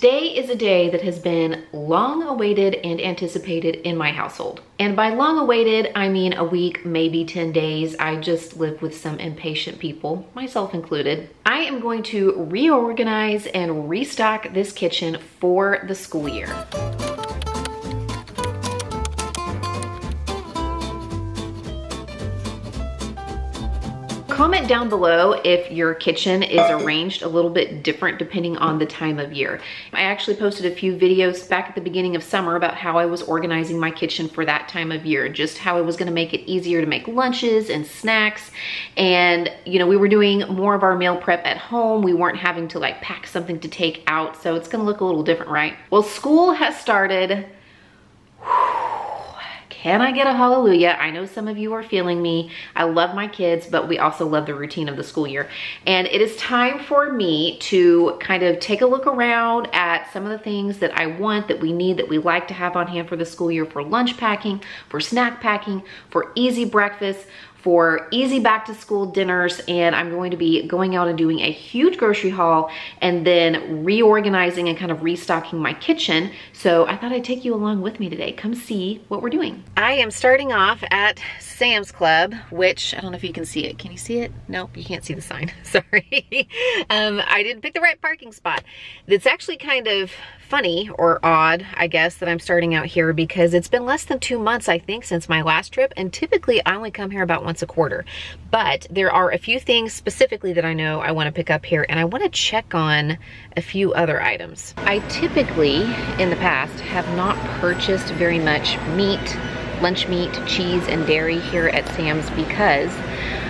Today is a day that has been long awaited and anticipated in my household. And by long awaited, I mean a week, maybe 10 days. I just live with some impatient people, myself included. I am going to reorganize and restock this kitchen for the school year. Comment down below if your kitchen is arranged a little bit different depending on the time of year. I actually posted a few videos back at the beginning of summer about how I was organizing my kitchen for that time of year, just how I was gonna make it easier to make lunches and snacks. And you know, we were doing more of our meal prep at home. We weren't having to like pack something to take out, so it's gonna look a little different, right? Well, school has started. Can I get a hallelujah? I know some of you are feeling me. I love my kids, but we also love the routine of the school year. And it is time for me to kind of take a look around at some of the things that I want, that we need, that we like to have on hand for the school year, for lunch packing, for snack packing, for easy breakfast, for easy back to school dinners. And I'm going to be going out and doing a huge grocery haul and then reorganizing and kind of restocking my kitchen. So I thought I'd take you along with me today. Come see what we're doing. I am starting off at Sam's Club, which I don't know if you can see it. Can you see it? Nope, you can't see the sign. Sorry. I didn't pick the right parking spot. It's actually kind of funny or odd, I guess, that I'm starting out here because it's been less than 2 months, I think, since my last trip. And typically I only come here about once a quarter. But there are a few things specifically that I know I want to pick up here, and I want to check on a few other items. I typically, in the past, have not purchased very much meat, lunch meat, cheese, and dairy here at Sam's because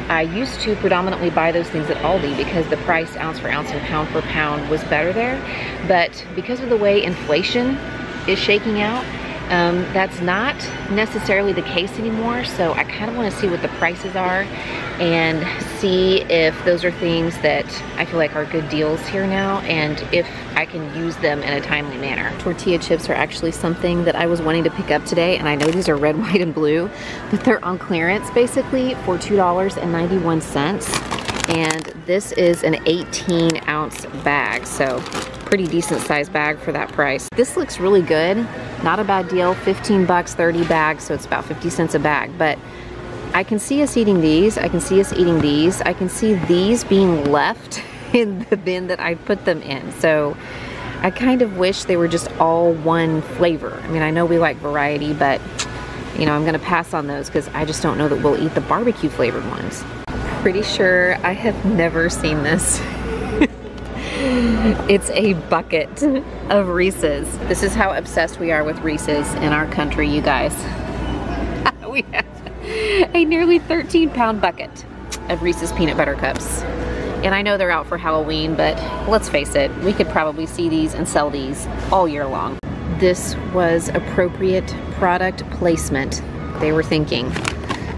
I used to predominantly buy those things at Aldi because the price ounce for ounce and pound for pound was better there. But because of the way inflation is shaking out, that's not necessarily the case anymore. So I kind of want to see what the prices are and see if those are things that I feel like are good deals here now and if I can use them in a timely manner. Tortilla chips are actually something that I was wanting to pick up today, and I know these are red, white, and blue, but they're on clearance basically for $2.91. And this is an 18-ounce bag, so pretty decent sized bag for that price. This looks really good. Not a bad deal, 15 bucks, 30 bags, so it's about 50 cents a bag. But I can see us eating these. I can see us eating these. I can see these being left in the bin that I put them in. So I kind of wish they were just all one flavor. I mean, I know we like variety, but you know, I'm gonna pass on those because I just don't know that we'll eat the barbecue flavored ones. Pretty sure I have never seen this. It's a bucket of Reese's. This is how obsessed we are with Reese's in our country, you guys. We have a nearly 13-pound bucket of Reese's peanut butter cups. And I know they're out for Halloween, but let's face it, we could probably see these and sell these all year long. This was appropriate product placement. They were thinking.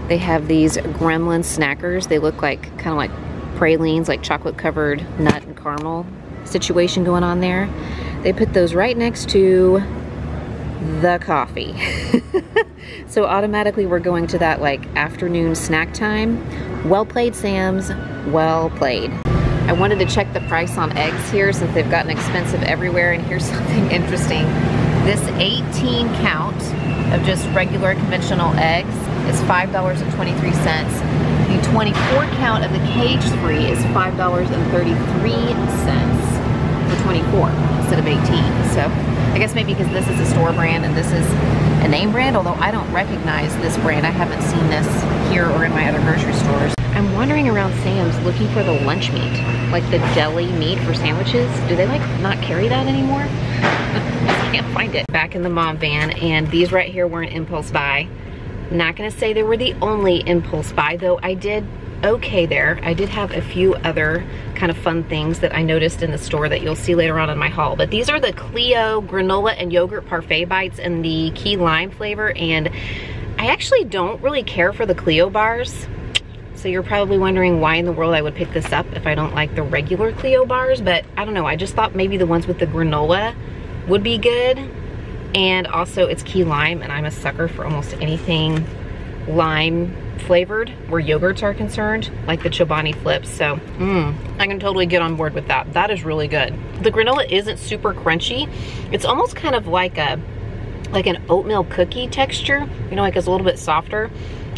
They have these gremlin snackers. They look like kind of like pralines, like chocolate covered nut and caramel situation going on there. They put those right next to the coffee. So automatically we're going to that like afternoon snack time. Well played, Sam's, well played. I wanted to check the price on eggs here since they've gotten expensive everywhere, and here's something interesting. This 18 count of just regular conventional eggs is $5.23. The 24 count of the cage-free is $5.33 for 24 instead of 18. So I guess maybe because this is a store brand and this is a name brand, although I don't recognize this brand. I haven't seen this here or in my other grocery stores. I'm wandering around Sam's looking for the lunch meat, like the deli meat for sandwiches. Do they like not carry that anymore? I can't find it. Back in the mom van, and these right here were an impulse buy. Not gonna say they were the only impulse buy, though I did okay there. I did have a few other kind of fun things that I noticed in the store that you'll see later on in my haul. But these are the Clio granola and yogurt parfait bites in the key lime flavor, and I actually don't really care for the Clio bars. So you're probably wondering why in the world I would pick this up if I don't like the regular Clio bars, but I don't know, I just thought maybe the ones with the granola would be good. And also it's key lime, and I'm a sucker for almost anything lime flavored where yogurts are concerned, like the Chobani Flips. So I can totally get on board with that. That is really good. The granola isn't super crunchy. It's almost kind of like an oatmeal cookie texture, you know, like it's a little bit softer,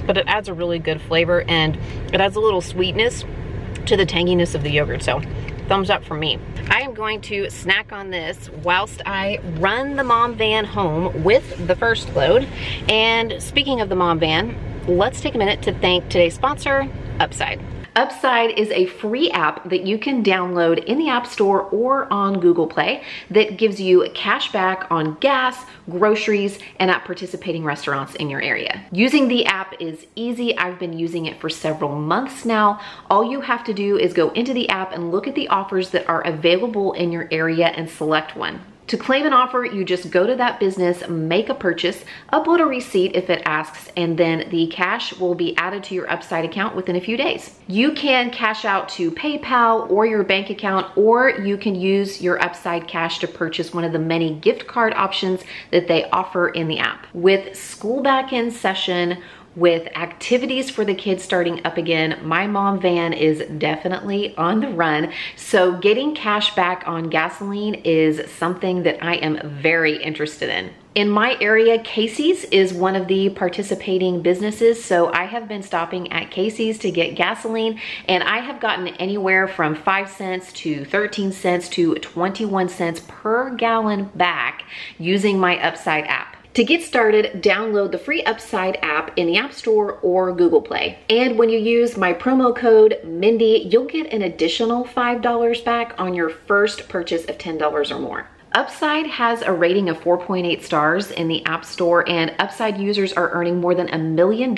but it adds a really good flavor and it adds a little sweetness to the tanginess of the yogurt. So thumbs up for me. I am going to snack on this whilst I run the mom van home with the first load. And speaking of the mom van, let's take a minute to thank today's sponsor, Upside. Upside is a free app that you can download in the App Store or on Google Play that gives you cash back on gas, groceries, and at participating restaurants in your area. Using the app is easy. I've been using it for several months now. All you have to do is go into the app and look at the offers that are available in your area and select one. To claim an offer, you just go to that business, make a purchase, upload a receipt if it asks, and then the cash will be added to your Upside account within a few days. You can cash out to PayPal or your bank account, or you can use your Upside cash to purchase one of the many gift card options that they offer in the app. With school back in session, with activities for the kids starting up again, my mom van is definitely on the run. So getting cash back on gasoline is something that I am very interested in. In my area, Casey's is one of the participating businesses, so I have been stopping at Casey's to get gasoline, and I have gotten anywhere from 5 cents to 13 cents to 21 cents per gallon back using my Upside app. To get started, download the free Upside app in the App Store or Google Play. And when you use my promo code Mindy, you'll get an additional $5 back on your first purchase of $10 or more. Upside has a rating of 4.8 stars in the App Store, and Upside users are earning more than $1 million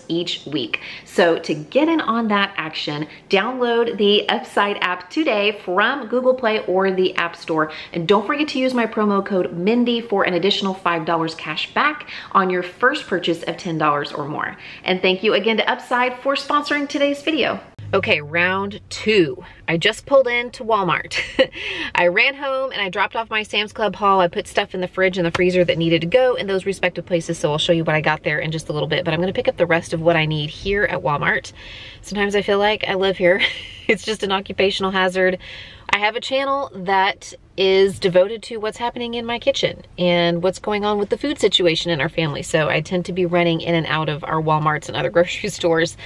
each week. So to get in on that action, download the Upside app today from Google Play or the App Store. And don't forget to use my promo code Mindy for an additional $5 cash back on your first purchase of $10 or more. And thank you again to Upside for sponsoring today's video. Okay, round two. I just pulled into Walmart. I ran home and I dropped off my Sam's Club haul. I put stuff in the fridge and the freezer that needed to go in those respective places, so I'll show you what I got there in just a little bit, but I'm gonna pick up the rest of what I need here at Walmart. Sometimes I feel like I live here. It's just an occupational hazard. I have a channel that is devoted to what's happening in my kitchen and what's going on with the food situation in our family, so I tend to be running in and out of our Walmarts and other grocery stores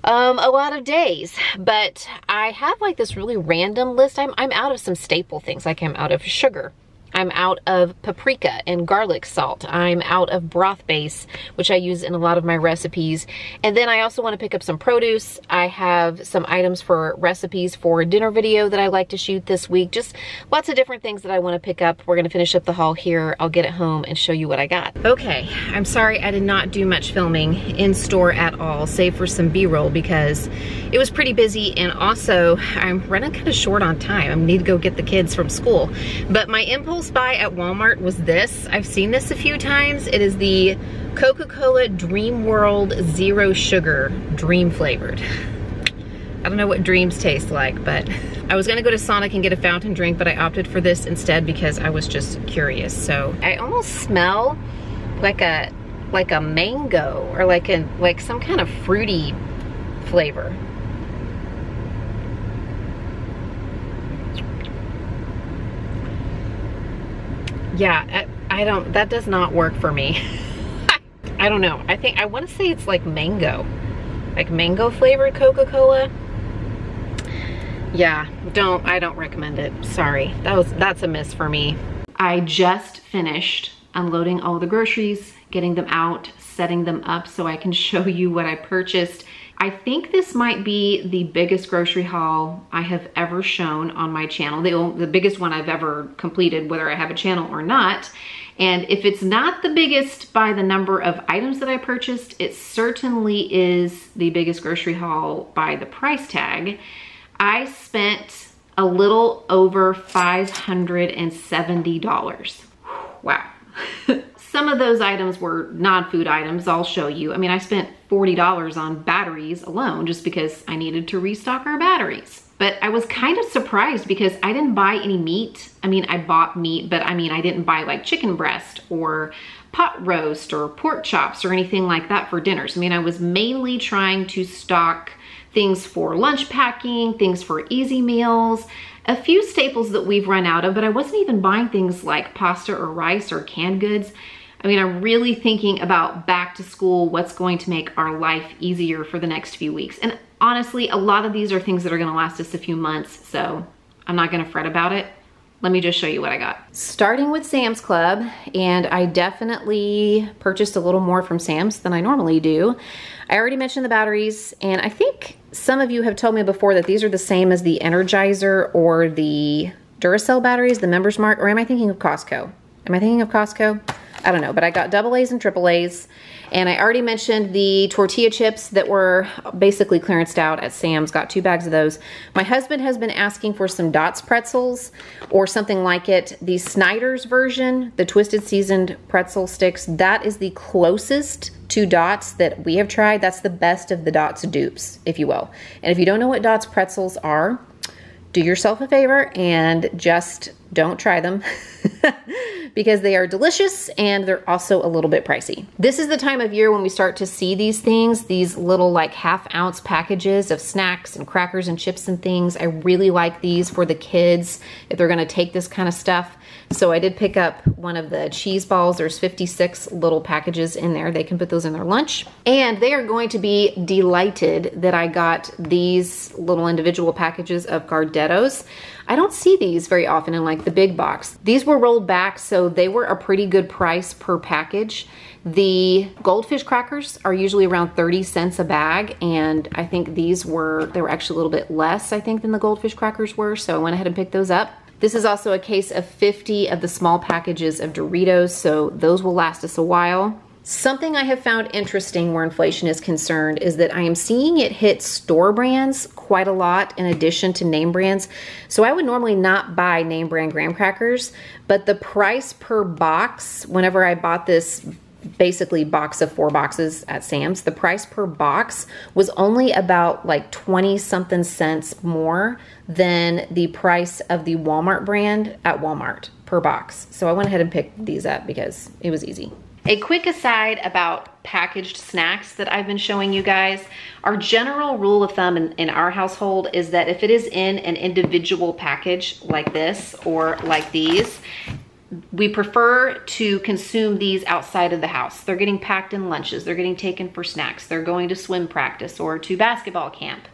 a lot of days, but I have like this really random list. I'm out of some staple things, like I'm out of sugar. I'm out of paprika and garlic salt. I'm out of broth base, which I use in a lot of my recipes. And then I also want to pick up some produce. I have some items for recipes for a dinner video that I like to shoot this week. Just lots of different things that I want to pick up. We're going to finish up the haul here. I'll get it home and show you what I got. Okay, I'm sorry I did not do much filming in store at all, save for some B-roll because it was pretty busy, and also I'm running kind of short on time. I need to go get the kids from school. But my impulse buy at Walmart was this. I've seen this a few times. It is the Coca-Cola Dream World Zero Sugar Dream Flavored. I don't know what dreams taste like, but I was gonna go to Sonic and get a fountain drink, but I opted for this instead because I was just curious. So I almost smell like a mango or like some kind of fruity flavor. Yeah, that does not work for me. I don't know. I want to say it's like mango flavored Coca-Cola. Yeah, I don't recommend it. Sorry, that's a miss for me. I just finished unloading all the groceries, getting them out, setting them up so I can show you what I purchased. I think this might be the biggest grocery haul I have ever shown on my channel, the biggest one I've ever completed, whether I have a channel or not. And if it's not the biggest by the number of items that I purchased, it certainly is the biggest grocery haul by the price tag. I spent a little over $570. Wow. some of those items were non-food items. I'll show you. I mean, I spent $40 on batteries alone just because I needed to restock our batteries. But I was kind of surprised because I didn't buy any meat. I mean, I bought meat, but I mean, I didn't buy like chicken breast or pot roast or pork chops or anything like that for dinners. I mean, I was mainly trying to stock things for lunch packing, things for easy meals, a few staples that we've run out of, but I wasn't even buying things like pasta or rice or canned goods. I mean, I'm really thinking about back to school, what's going to make our life easier for the next few weeks. And honestly, a lot of these are things that are gonna last us a few months, so I'm not gonna fret about it. Let me just show you what I got. Starting with Sam's Club, and I definitely purchased a little more from Sam's than I normally do. I already mentioned the batteries, and I think some of you have told me before that these are the same as the Energizer or the Duracell batteries, the Members Mark, or am I thinking of Costco? Am I thinking of Costco? I don't know, but I got AA's and AAA's, and I already mentioned the tortilla chips that were basically clearanced out at Sam's. Got 2 bags of those. My husband has been asking for some Dots pretzels or something like it. The Snyder's version, the twisted seasoned pretzel sticks, that is the closest to Dots that we have tried. That's the best of the Dots dupes, if you will. And if you don't know what Dots pretzels are, do yourself a favor and just don't try them because they are delicious and they're also a little bit pricey. This is the time of year when we start to see these things, these little like ½ ounce packages of snacks and crackers and chips and things. I really like these for the kids if they're gonna take this kind of stuff. So I did pick up one of the cheese balls. There's 56 little packages in there. They can put those in their lunch. And they are going to be delighted that I got these little individual packages of Gardettos. I don't see these very often in like the big box. These were rolled back, so they were a pretty good price per package. The goldfish crackers are usually around 30 cents a bag, and I think they were actually a little bit less, I think, than the goldfish crackers were, so I went ahead and picked those up. This is also a case of 50 of the small packages of Doritos, so those will last us a while. Something I have found interesting where inflation is concerned is that I am seeing it hit store brands quite a lot in addition to name brands. So I would normally not buy name brand graham crackers, but the price per box, whenever I bought this basically box of 4 boxes at Sam's, the price per box was only about like 20 something cents more than the price of the Walmart brand at Walmart per box. So I went ahead and picked these up because it was easy. A quick aside about packaged snacks that I've been showing you guys. Our general rule of thumb in our household is that if it is in an individual package like this or like these, we prefer to consume these outside of the house. They're getting packed in lunches. They're getting taken for snacks. They're going to swim practice or to basketball camp.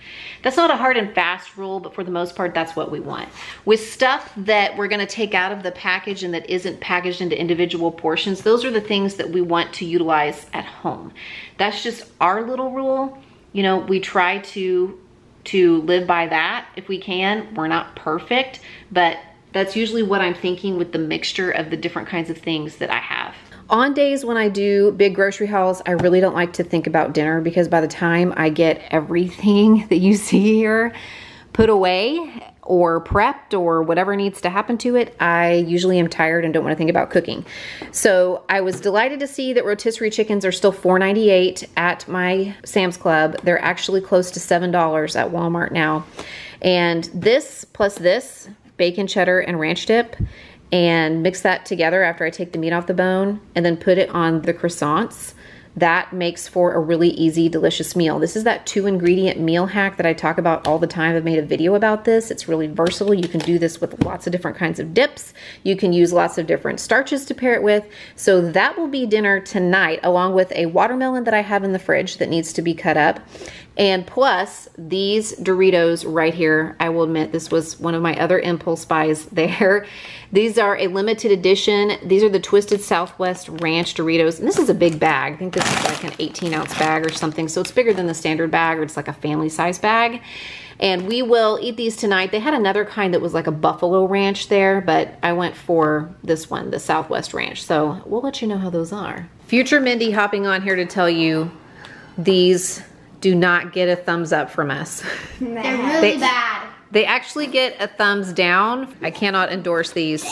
That's not a hard and fast rule, but for the most part, that's what we want. With stuff that we're gonna take out of the package and that isn't packaged into individual portions, those are the things that we want to utilize at home. That's just our little rule. You know, we try to live by that if we can. We're not perfect, but that's usually what I'm thinking with the mixture of the different kinds of things that I have. On days when I do big grocery hauls, I really don't like to think about dinner because by the time I get everything that you see here put away or prepped or whatever needs to happen to it, I usually am tired and don't want to think about cooking. So I was delighted to see that rotisserie chickens are still $4.98 at my Sam's Club. They're actually close to $7 at Walmart now. And this plus this, bacon, cheddar, and ranch dip, and mix that together after I take the meat off the bone and then put it on the croissants. That makes for a really easy, delicious meal. This is that 2-ingredient meal hack that I talk about all the time. I've made a video about this. It's really versatile. You can do this with lots of different kinds of dips. You can use lots of different starches to pair it with. So that will be dinner tonight, along with a watermelon that I have in the fridge that needs to be cut up. And plus these Doritos right here. I will admit this was one of my other impulse buys there. These are a limited edition. These are the Twisted Southwest Ranch Doritos. And this is a big bag. I think this is like an 18-ounce bag or something. So it's bigger than the standard bag, or it's like a family size bag. And we will eat these tonight. They had another kind that was like a buffalo ranch there, but I went for this one, the Southwest Ranch. So we'll let you know how those are. Future Mindy hopping on here to tell you these do not get a thumbs up from us. They're really bad. They actually get a thumbs down. I cannot endorse these.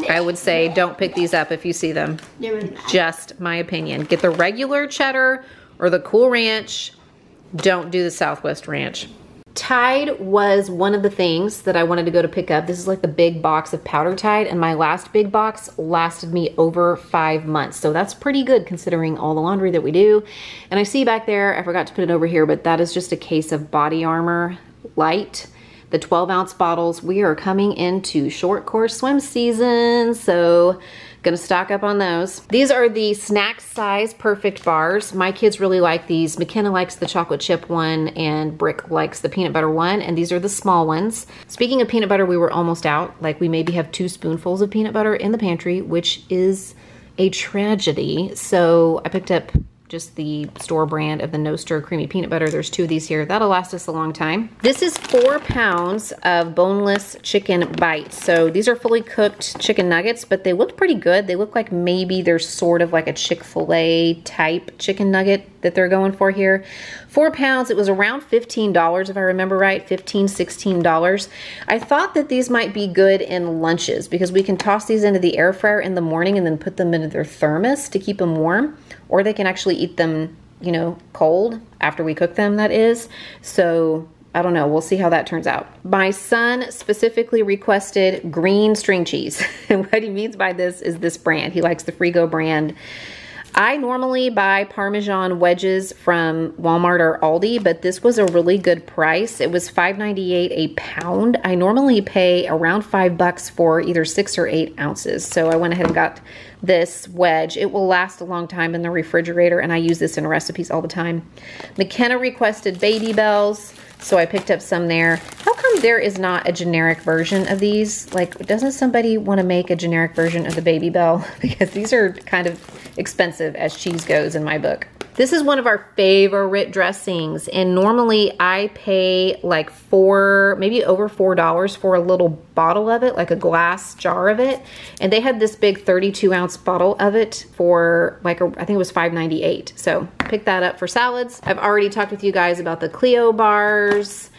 I would say don't pick these up if you see them. Just my opinion. Get the regular cheddar or the Cool Ranch. Don't do the Southwest Ranch. Tide was one of the things that I wanted to go to pick up. This is like the big box of powder Tide, and my last big box lasted me over 5 months. So that's pretty good considering all the laundry that we do. And I see back there, I forgot to put it over here, but that is just a case of Body Armor Light. The 12-ounce bottles. We are coming into short course swim season, so gonna stock up on those. These are the snack size perfect bars. My kids really like these. McKenna likes the chocolate chip one and Brick likes the peanut butter one, and these are the small ones. Speaking of peanut butter, we were almost out. Like, we maybe have 2 spoonfuls of peanut butter in the pantry, which is a tragedy. So I picked up just the store brand of the No Stir Creamy Peanut Butter. There's 2 of these here. That'll last us a long time. This is 4 pounds of boneless chicken bites. So these are fully cooked chicken nuggets, but they look pretty good. They look like maybe they're sort of like a Chick-fil-A type chicken nugget that they're going for here. 4 pounds, it was around $15 if I remember right, $15, $16. I thought that these might be good in lunches because we can toss these into the air fryer in the morning and then put them into their thermos to keep them warm, or they can actually eat them, you know, cold after we cook them, that is. So I don't know, we'll see how that turns out. My son specifically requested green string cheese. And what he means by this is this brand. He likes the Frigo brand. I normally buy Parmesan wedges from Walmart or Aldi, but this was a really good price. It was $5.98 a pound. I normally pay around $5 for either 6 or 8 ounces. So I went ahead and got this wedge. It will last a long time in the refrigerator, and I use this in recipes all the time. McKenna requested Baby Bells, so I picked up some there. How come there is not a generic version of these? Like, doesn't somebody want to make a generic version of the Baby Bell? Because these are kind of expensive as cheese goes in my book. This is one of our favorite dressings, and normally I pay like maybe over $4 for a little bottle of it, like a glass jar of it. And they had this big 32-ounce bottle of it for like, I think it was $5.98. So pick that up for salads. I've already talked with you guys about the Clio bars,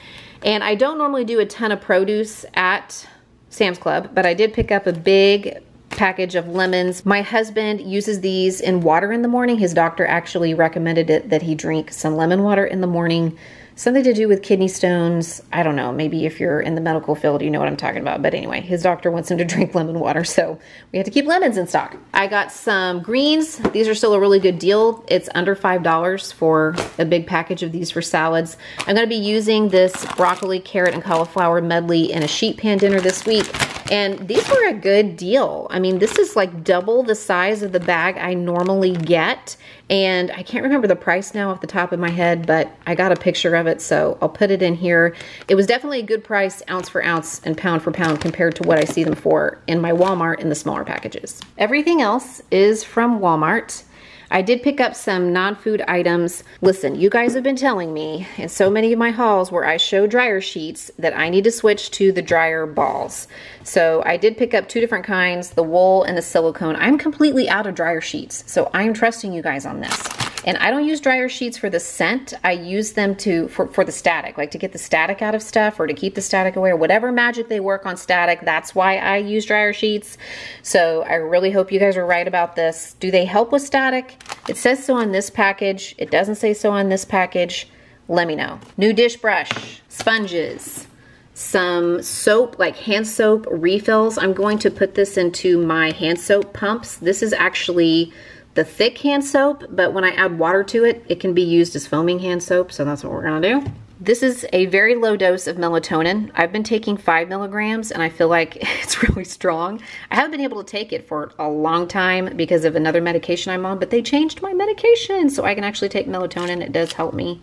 and I don't normally do a ton of produce at Sam's Club, but I did pick up a big package of lemons. My husband uses these in water in the morning. His doctor actually recommended it that he drink some lemon water in the morning. Something to do with kidney stones. I don't know. Maybe if you're in the medical field, you know what I'm talking about. But anyway, his doctor wants him to drink lemon water, so we have to keep lemons in stock. I got some greens. These are still a really good deal. It's under $5 for a big package of these for salads. I'm going to be using this broccoli, carrot, and cauliflower medley in a sheet pan dinner this week. And these were a good deal. I mean, this is like double the size of the bag I normally get. And I can't remember the price now off the top of my head, but I got a picture of it, so I'll put it in here. It was definitely a good price, ounce for ounce and pound for pound, compared to what I see them for in my Walmart in the smaller packages. Everything else is from Walmart. I did pick up some non-food items. Listen, you guys have been telling me in so many of my hauls where I show dryer sheets that I need to switch to the dryer balls. So I did pick up 2 different kinds, the wool and the silicone. I'm completely out of dryer sheets, so I'm trusting you guys on this. And I don't use dryer sheets for the scent. I use them for the static, like to get the static out of stuff or to keep the static away or whatever magic they work on static. That's why I use dryer sheets. So I really hope you guys are right about this. Do they help with static? It says so on this package. It doesn't say so on this package. Let me know. New dish brush, sponges, some soap, like hand soap refills. I'm going to put this into my hand soap pumps. This is actually the thick hand soap, but when I add water to it, it can be used as foaming hand soap, so that's what we're gonna do. This is a very low dose of melatonin. I've been taking 5 milligrams and I feel like it's really strong. I haven't been able to take it for a long time because of another medication I'm on, but they changed my medication, so I can actually take melatonin. It does help me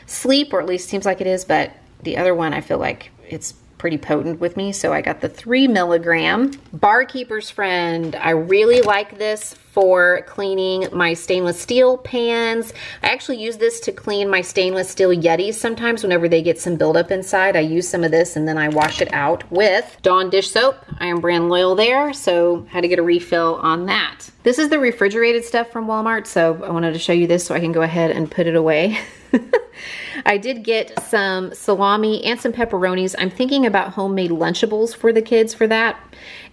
sleep, or at least seems like it is, but the other one I feel like it's pretty potent with me, so I got the 3 milligram. Barkeeper's Friend. I really like this for cleaning my stainless steel pans. I actually use this to clean my stainless steel Yetis sometimes whenever they get some buildup inside. I use some of this and then I wash it out with Dawn dish soap. I am brand loyal there, so had to get a refill on that. This is the refrigerated stuff from Walmart, so I wanted to show you this so I can go ahead and put it away. I did get some salami and some pepperonis. I'm thinking about homemade Lunchables for the kids for that.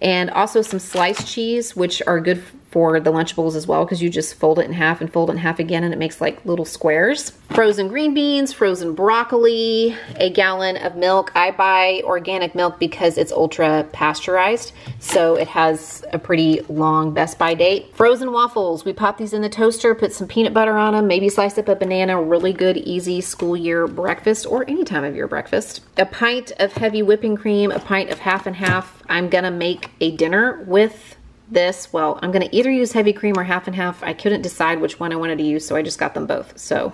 And also some sliced cheese, which are good for the Lunchables as well, because you just fold it in half and fold it in half again, and it makes like little squares. Frozen green beans, frozen broccoli, a gallon of milk. I buy organic milk because it's ultra pasteurized, so it has a pretty long best by date. Frozen waffles. We pop these in the toaster, put some peanut butter on them, maybe slice up a banana. Really good, easy school year breakfast, or any time of your breakfast. A pint of heavy whipping cream, a pint of half and half. I'm gonna make a dinner with this. Well, I'm gonna either use heavy cream or half and half. I couldn't decide which one I wanted to use, so I just got them both. So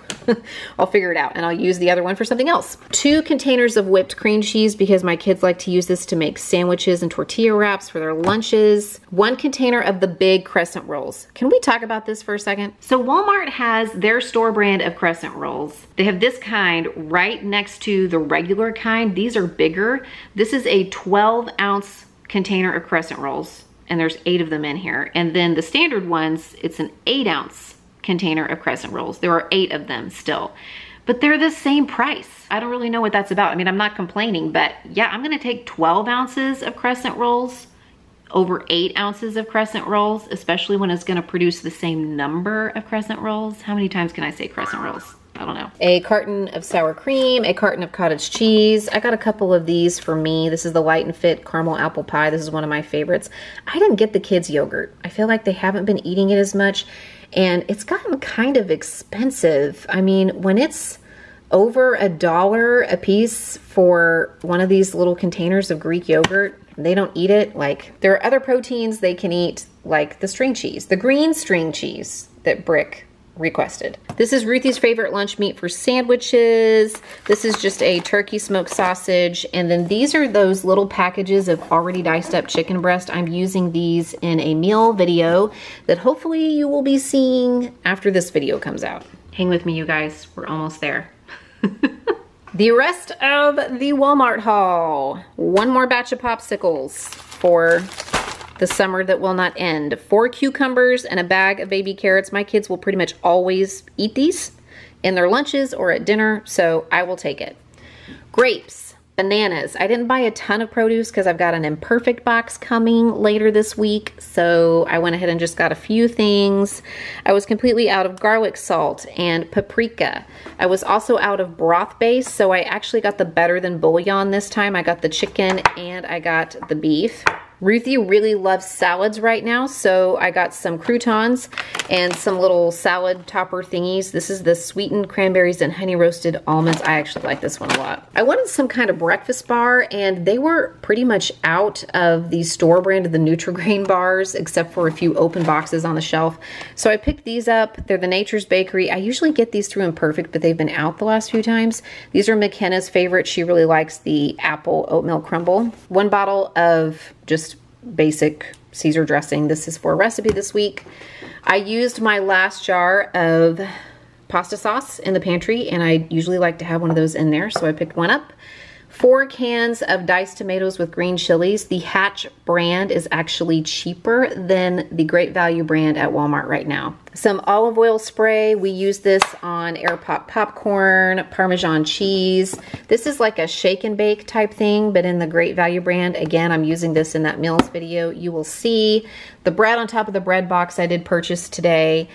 I'll figure it out, and I'll use the other one for something else. 2 containers of whipped cream cheese, because my kids like to use this to make sandwiches and tortilla wraps for their lunches. 1 container of the big crescent rolls. Can we talk about this for a second? So Walmart has their store brand of crescent rolls. They have this kind right next to the regular kind. These are bigger. This is a 12-ounce container of crescent rolls, and there's 8 of them in here. And then the standard ones, it's an 8-ounce container of crescent rolls. There are 8 of them still, but they're the same price. I don't really know what that's about. I mean, I'm not complaining, but yeah, I'm gonna take 12 ounces of crescent rolls over 8 ounces of crescent rolls, especially when it's gonna produce the same number of crescent rolls. How many times can I say crescent rolls? I don't know. A carton of sour cream, a carton of cottage cheese. I got a couple of these for me. This is the Light and Fit caramel apple pie. This is one of my favorites. I didn't get the kids yogurt. I feel like they haven't been eating it as much, and it's gotten kind of expensive. I mean, when it's over $1 a piece for one of these little containers of Greek yogurt, they don't eat it. Like, there are other proteins they can eat, like the string cheese, the green string cheese that Brick requested. This is Ruthie's favorite lunch meat for sandwiches. This is just a turkey smoked sausage. And then these are those little packages of already diced up chicken breast. I'm using these in a meal video that hopefully you will be seeing after this video comes out. Hang with me, you guys. We're almost there. The rest of the Walmart haul. 1 more batch of popsicles for the summer that will not end. 4 cucumbers and a bag of baby carrots. My kids will pretty much always eat these in their lunches or at dinner, so I will take it. Grapes, bananas. I didn't buy a ton of produce because I've got an imperfect box coming later this week, so I went ahead and just got a few things. I was completely out of garlic salt and paprika. I was also out of broth base, so I actually got the better than bouillon this time. I got the chicken and I got the beef. Ruthie really loves salads right now, so I got some croutons and some little salad topper thingies. This is the sweetened cranberries and honey roasted almonds. I actually like this one a lot. I wanted some kind of breakfast bar, and they were pretty much out of the store brand of the Nutri-Grain bars, except for a few open boxes on the shelf. So I picked these up. They're the Nature's Bakery. I usually get these through Imperfect, but they've been out the last few times. These are McKenna's favorite. She really likes the apple oatmeal crumble. 1 bottle of just basic Caesar dressing. This is for a recipe this week. I used my last jar of pasta sauce in the pantry, and I usually like to have one of those in there, so I picked one up. 4 cans of diced tomatoes with green chilies. The Hatch brand is actually cheaper than the Great Value brand at Walmart right now. Some olive oil spray. We use this on air pop popcorn, Parmesan cheese. This is like a shake and bake type thing, but in the Great Value brand. Again, I'm using this in that meals video. You will see the bread on top of the bread box I did purchase today.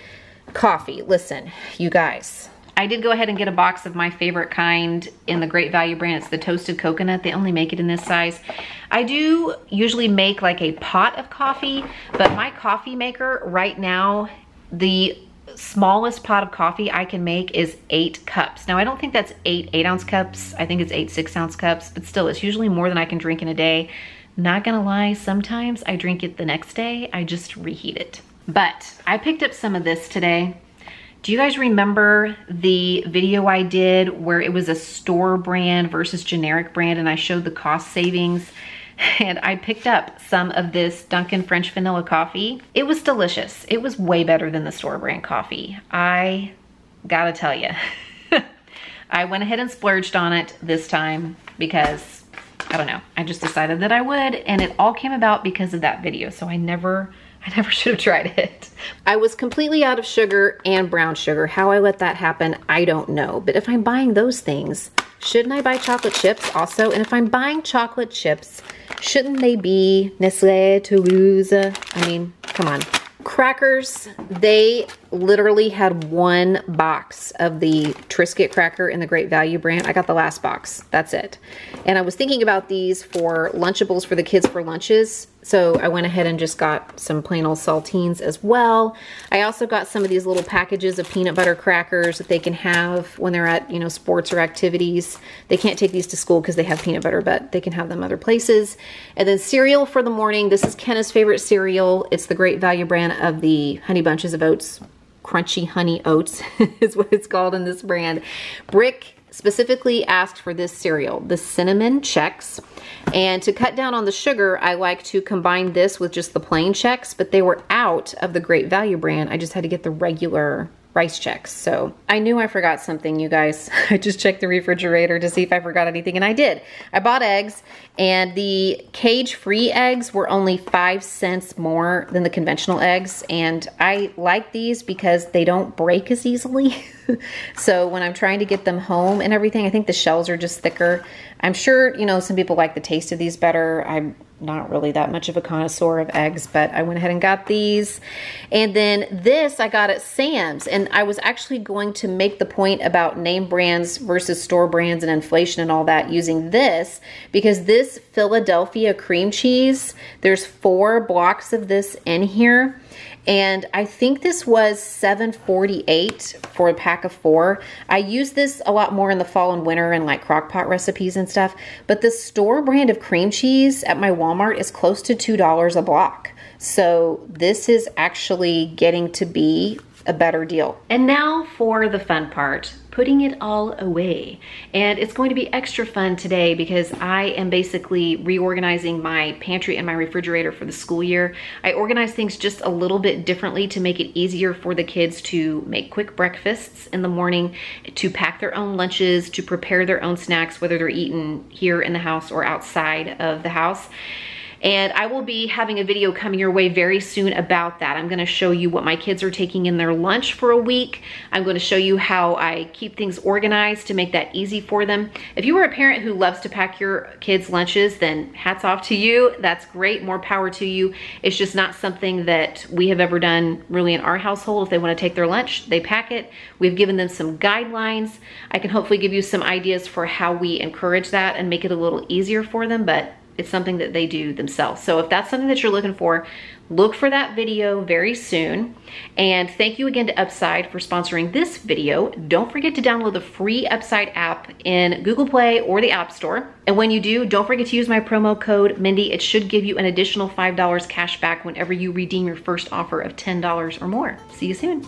Coffee. Listen, you guys, I did go ahead and get a box of my favorite kind in the Great Value brand. It's the toasted coconut. They only make it in this size. I do usually make like a pot of coffee, but my coffee maker right now, the smallest pot of coffee I can make is 8 cups. Now, I don't think that's 8 8-ounce cups. I think it's 8 6-ounce cups, but still, it's usually more than I can drink in a day. Not gonna lie, sometimes I drink it the next day. I just reheat it. But I picked up some of this today. Do you guys remember the video I did where it was a store brand versus generic brand, and I showed the cost savings? And I picked up some of this Dunkin' French vanilla coffee. It was delicious. It was way better than the store brand coffee. I gotta tell you. I went ahead and splurged on it this time because I don't know. I just decided that I would, and it all came about because of that video. So I never should have tried it. I was completely out of sugar and brown sugar. How I let that happen, I don't know. But if I'm buying those things, shouldn't I buy chocolate chips also? And if I'm buying chocolate chips, shouldn't they be Nestle, Toulouse? I mean, come on. Crackers, they literally had one box of the Triscuit cracker in the Great Value brand. I got the last box, that's it. And I was thinking about these for Lunchables for the kids for lunches. So I went ahead and just got some plain old saltines as well. I also got some of these little packages of peanut butter crackers that they can have when they're at, you know, sports or activities. They can't take these to school because they have peanut butter, but they can have them other places. And then cereal for the morning. This is Kenna's favorite cereal. It's the Great Value brand of the Honey Bunches of Oats. Crunchy Honey Oats is what it's called in this brand. Brick specifically asked for this cereal, the Cinnamon Chex. And to cut down on the sugar, I like to combine this with just the plain Chex, but they were out of the Great Value brand. I just had to get the regular rice Chex. So I knew I forgot something, you guys. I just checked the refrigerator to see if I forgot anything, and I did. I bought eggs, and the cage-free eggs were only 5 cents more than the conventional eggs, and I like these because they don't break as easily. So when I'm trying to get them home and everything, I think the shells are just thicker. I'm sure, you know, some people like the taste of these better. I'm not really that much of a connoisseur of eggs, but I went ahead and got these. And then this I got at Sam's, and I was actually going to make the point about name brands versus store brands and inflation and all that using this, because this Philadelphia cream cheese, there's 4 blocks of this in here. And I think this was $7.48 for a pack of 4. I use this a lot more in the fall and winter and like crock pot recipes and stuff. But the store brand of cream cheese at my Walmart is close to $2 a block. So this is actually getting to be a better deal. And now for the fun part, putting it all away. And it's going to be extra fun today because I am basically reorganizing my pantry and my refrigerator for the school year. I organize things just a little bit differently to make it easier for the kids to make quick breakfasts in the morning, to pack their own lunches, to prepare their own snacks, whether they're eaten here in the house or outside of the house. And I will be having a video coming your way very soon about that. I'm gonna show you what my kids are taking in their lunch for a week. I'm gonna show you how I keep things organized to make that easy for them. If you are a parent who loves to pack your kids' lunches, then hats off to you. That's great, more power to you. It's just not something that we have ever done really in our household. If they wanna take their lunch, they pack it. We've given them some guidelines. I can hopefully give you some ideas for how we encourage that and make it a little easier for them, but it's something that they do themselves. So if that's something that you're looking for, look for that video very soon. And thank you again to Upside for sponsoring this video. Don't forget to download the free Upside app in Google Play or the App Store. And when you do, don't forget to use my promo code Mindy. It should give you an additional $5 cash back whenever you redeem your first offer of $10 or more. See you soon.